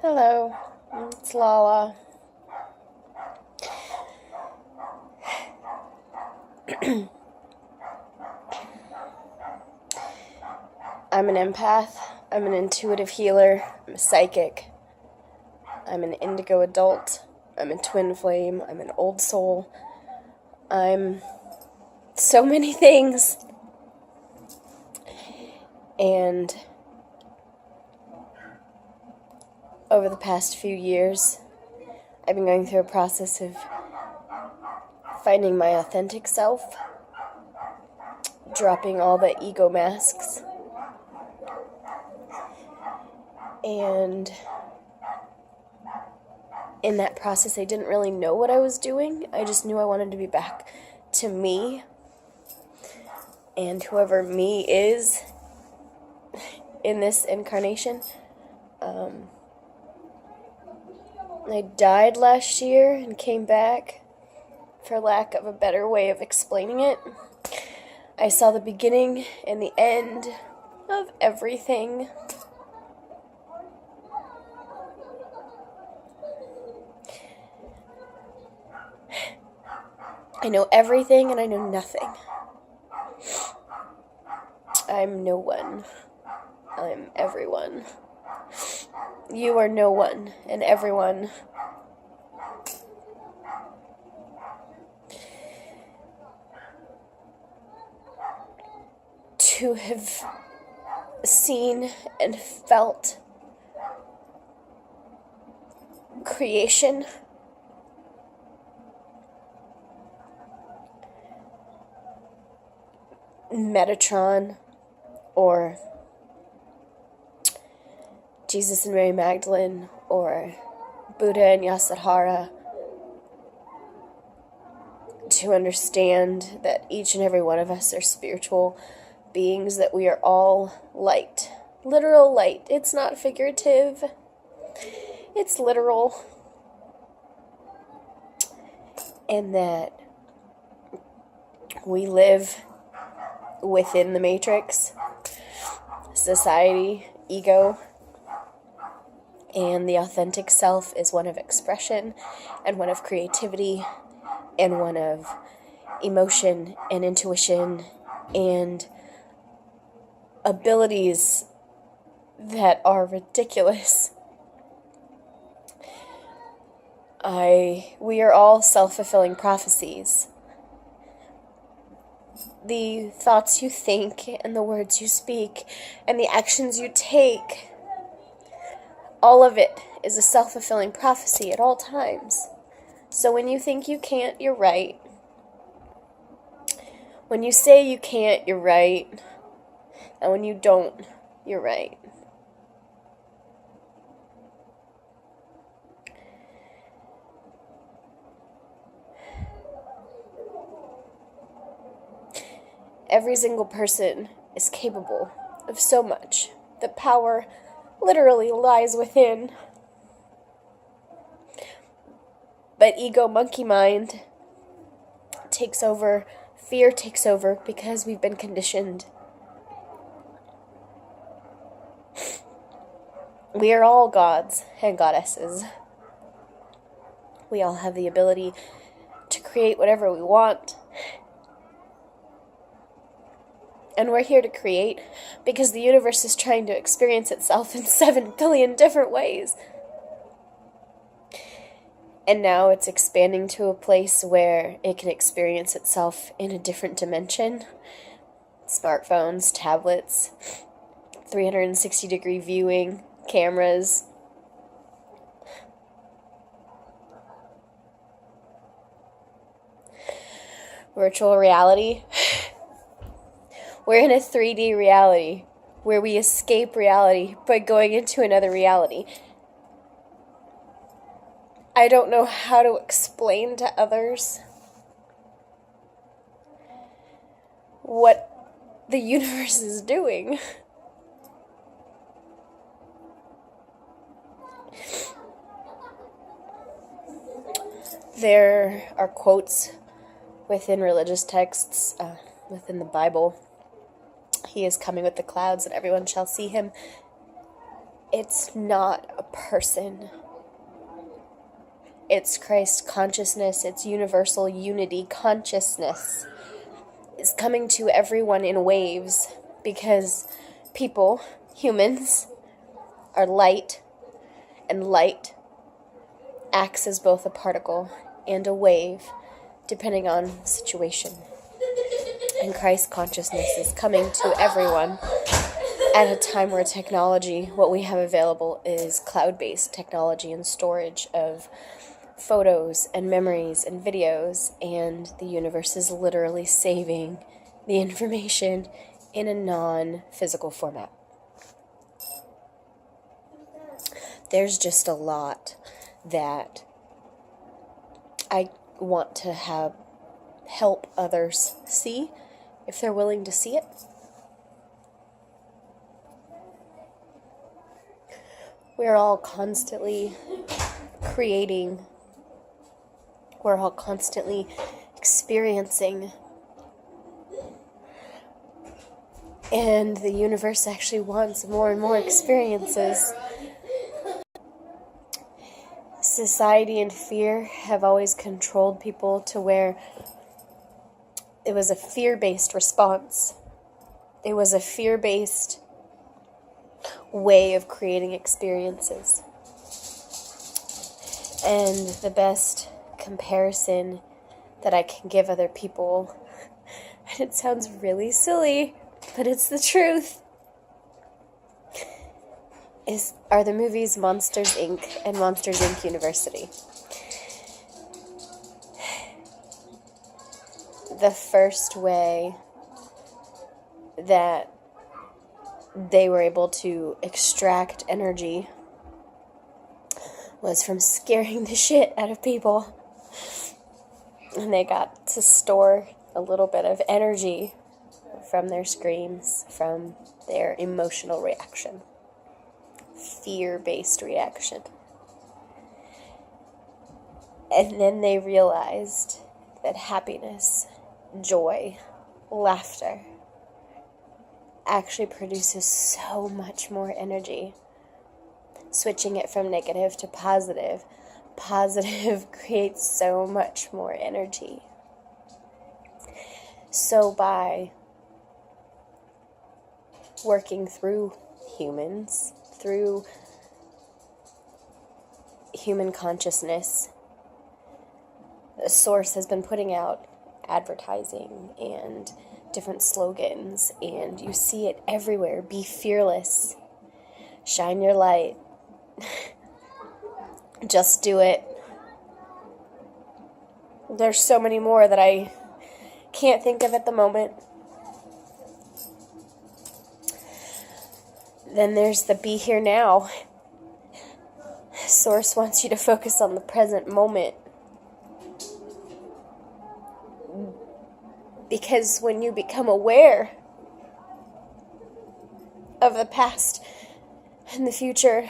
Hello, it's LaLa. I'm an empath. I'm an intuitive healer. I'm a psychic. I'm an indigo adult. I'm a twin flame. I'm an old soul. I'm so many things. And over the past few years, I've been going through a process of finding my authentic self, dropping all the ego masks, and in that process I didn't really know what I was doing. I just knew I wanted to be back to me, and whoever me is in this incarnation. I died last year and came back, for lack of a better way of explaining it. I saw the beginning and the end of everything. I know everything and I know nothing. I'm no one. I'm everyone. You are no one and everyone. To have seen and felt creation, Metatron, or Jesus and Mary Magdalene, or Buddha and Yasudhara, to understand that each and every one of us are spiritual beings, that we are all light. Literal light. It's not figurative. It's literal. And that we live within the matrix, society, ego, and the authentic self is one of expression and one of creativity and one of emotion and intuition and abilities that are ridiculous. We are all self-fulfilling prophecies. The thoughts you think and the words you speak and the actions you take, all of it is a self-fulfilling prophecy at all times. So when you think you can't, you're right. When you say you can't, you're right. And when you don't, you're right. Every single person is capable of so much. The power literally lies within. But ego monkey mind takes over, fear takes over because we've been conditioned. We are all gods and goddesses. We all have the ability to create whatever we want. And we're here to create because the universe is trying to experience itself in 7 billion different ways. And now it's expanding to a place where it can experience itself in a different dimension. Smartphones, tablets, 360-degree viewing, cameras. Virtual reality. We're in a 3D reality where we escape reality by going into another reality. I don't know how to explain to others what the universe is doing. There are quotes within religious texts, within the Bible. He is coming with the clouds, and everyone shall see him. It's not a person. It's Christ consciousness. It's universal unity consciousness. It's coming to everyone in waves because people, humans, are light, and light acts as both a particle and a wave, depending on the situation. And Christ consciousness is coming to everyone at a time where technology, what we have available is cloud-based technology and storage of photos and memories and videos, and the universe is literally saving the information in a non-physical format. There's just a lot that I want to help others see if they're willing to see it. We're all constantly creating. We're all constantly experiencing. And the universe actually wants more and more experiences. Society and fear have always controlled people to where it was a fear-based response. It was a fear-based way of creating experiences. And the best comparison that I can give other people, and it sounds really silly, but it's the truth, are the movies Monsters, Inc. and Monsters, Inc. University. The first way that they were able to extract energy was from scaring the shit out of people. And they got to store a little bit of energy from their screams, from their emotional reaction. Fear-based reaction. And then they realized that happiness, joy, laughter actually produces so much more energy. Switching it from negative to positive. Positive creates so much more energy. So by working through humans, through human consciousness, the source has been putting out advertising and different slogans, and you see it everywhere. Be fearless. Shine your light. Just do it. There's so many more that I can't think of at the moment. Then there's the be here now. Source wants you to focus on the present moment. Because when you become aware of the past and the future,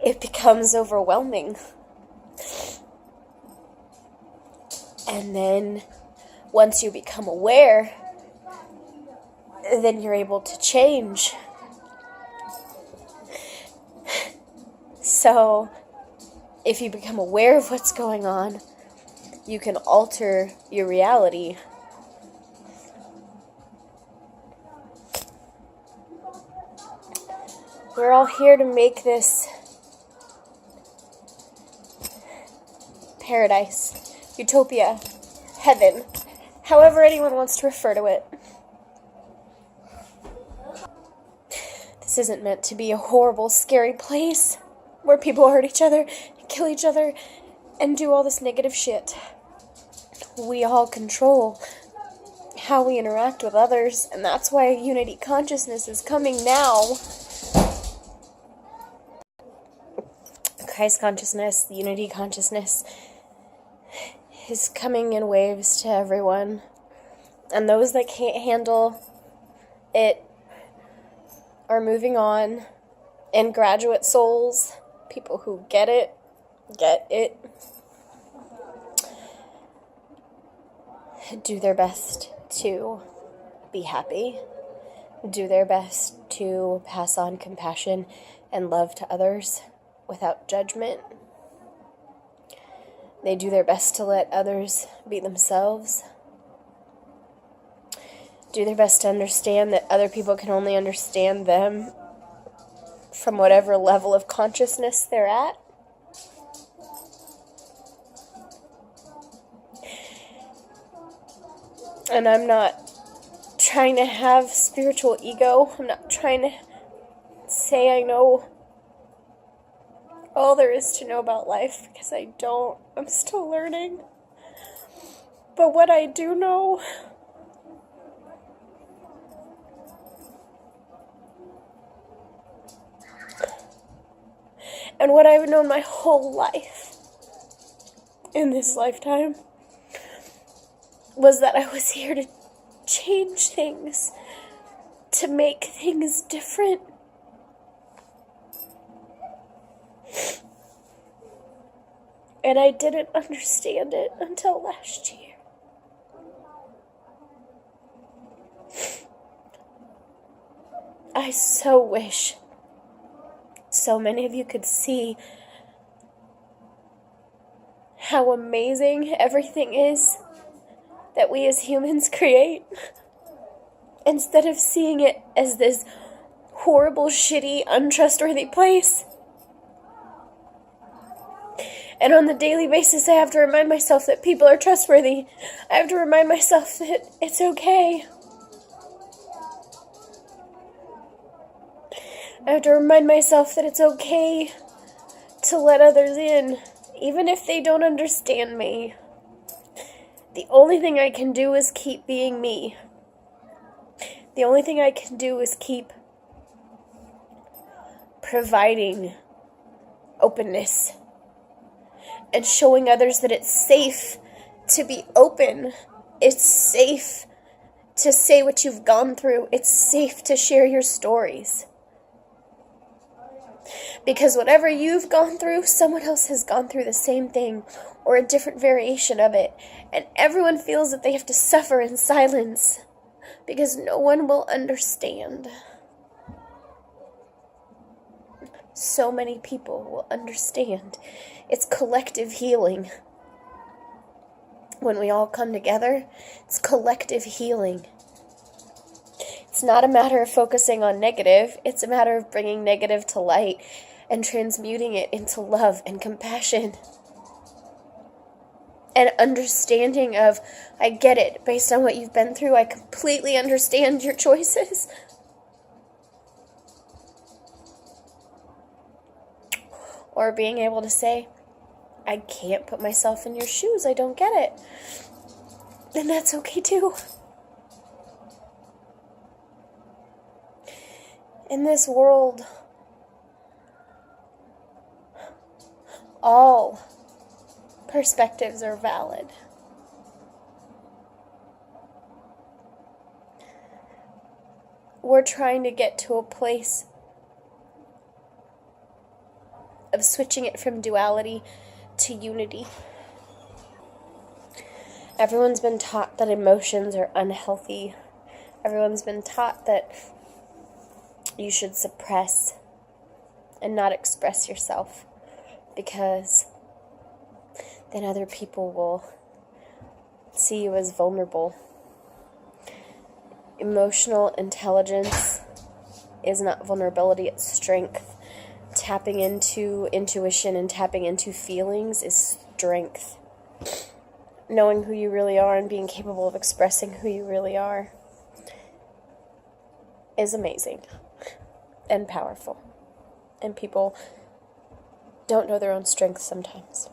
it becomes overwhelming. And then once you become aware, then you're able to change. So if you become aware of what's going on, you can alter your reality. We're all here to make this paradise, utopia, heaven, however anyone wants to refer to it. This isn't meant to be a horrible, scary place where people hurt each other, kill each other, and do all this negative shit. We all control how we interact with others, and that's why unity consciousness is coming now. Christ consciousness, the unity consciousness, is coming in waves to everyone. And those that can't handle it are moving on. And graduate souls, people who get it, do their best to be happy, do their best to pass on compassion and love to others without judgment. They do their best to let others be themselves. Do their best to understand that other people can only understand them from whatever level of consciousness they're at. And I'm not trying to have spiritual ego. I'm not trying to say I know all there is to know about life, because I don't. I'm still learning. But what I do know, and what I've known my whole life in this lifetime, was that I was here to change things, to make things different. And I didn't understand it until last year. I so wish so many of you could see how amazing everything is that we as humans create, instead of seeing it as this horrible, shitty, untrustworthy place. And on the daily basis, I have to remind myself that people are trustworthy. I have to remind myself that it's okay. I have to remind myself that it's okay to let others in, even if they don't understand me. The only thing I can do is keep being me. The only thing I can do is keep providing openness and showing others that it's safe to be open. It's safe to say what you've gone through. It's safe to share your stories. Because whatever you've gone through, someone else has gone through the same thing or a different variation of it. And everyone feels that they have to suffer in silence because no one will understand. So many people will understand. It's collective healing. When we all come together, it's collective healing. It's not a matter of focusing on negative. It's a matter of bringing negative to light and transmuting it into love and compassion. And understanding of, I get it, based on what you've been through, I completely understand your choices. Or being able to say, I can't put myself in your shoes, I don't get it. And that's okay too. In this world, all perspectives are valid. We're trying to get to a place of switching it from duality to unity. Everyone's been taught that emotions are unhealthy. Everyone's been taught that you should suppress and not express yourself, because then other people will see you as vulnerable. Emotional intelligence is not vulnerability, it's strength. Tapping into intuition and tapping into feelings is strength. Knowing who you really are and being capable of expressing who you really are is amazing and powerful. And people don't know their own strength sometimes.